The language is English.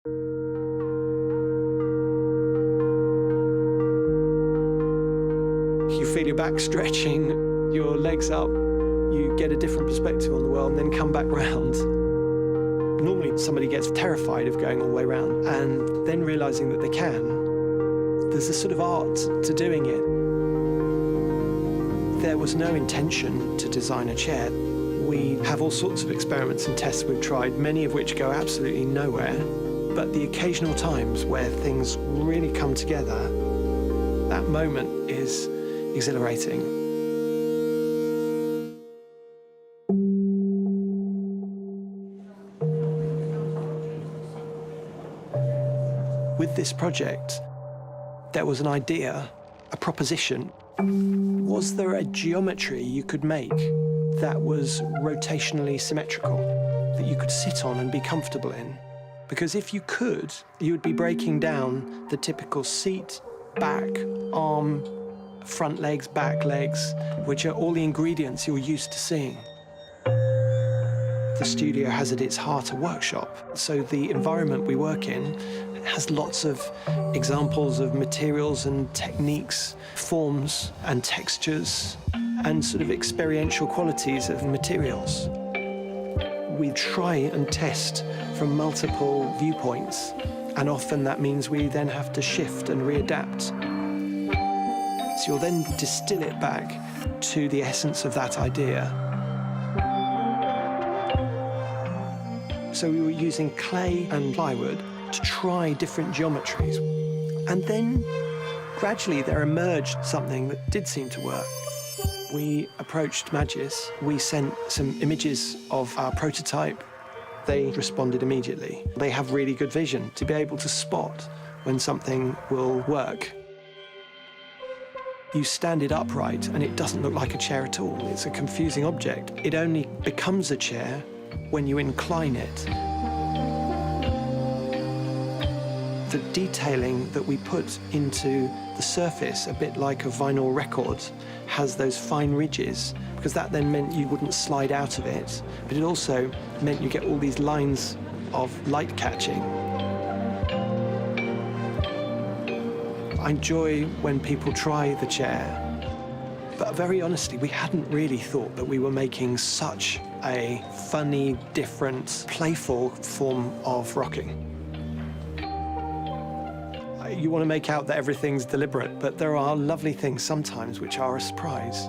You feel your back stretching, your legs up, you get a different perspective on the world and then come back round. Normally somebody gets terrified of going all the way round and then realising that they can. There's a sort of art to doing it. There was no intention to design a chair. We have all sorts of experiments and tests we've tried, many of which go absolutely nowhere. But the occasional times where things really come together, that moment is exhilarating. With this project, there was an idea, a proposition. Was there a geometry you could make that was rotationally symmetrical, that you could sit on and be comfortable in? Because if you could, you would be breaking down the typical seat, back, arm, front legs, back legs, which are all the ingredients you're used to seeing. The studio has at its heart a workshop, so the environment we work in has lots of examples of materials and techniques, forms and textures, and sort of experiential qualities of materials. We try and test from multiple viewpoints, and often that means we then have to shift and readapt. So you'll then distill it back to the essence of that idea. So we were using clay and plywood to try different geometries. And then gradually there emerged something that did seem to work. We approached Magis. We sent some images of our prototype. They responded immediately. They have really good vision to be able to spot when something will work. You stand it upright and it doesn't look like a chair at all. It's a confusing object. It only becomes a chair when you incline it. The detailing that we put into the surface, a bit like a vinyl record, has those fine ridges, because that then meant you wouldn't slide out of it, but it also meant you get all these lines of light catching. I enjoy when people try the chair, but very honestly, we hadn't really thought that we were making such a funny, different, playful form of rocking. You want to make out that everything's deliberate, but there are lovely things sometimes which are a surprise.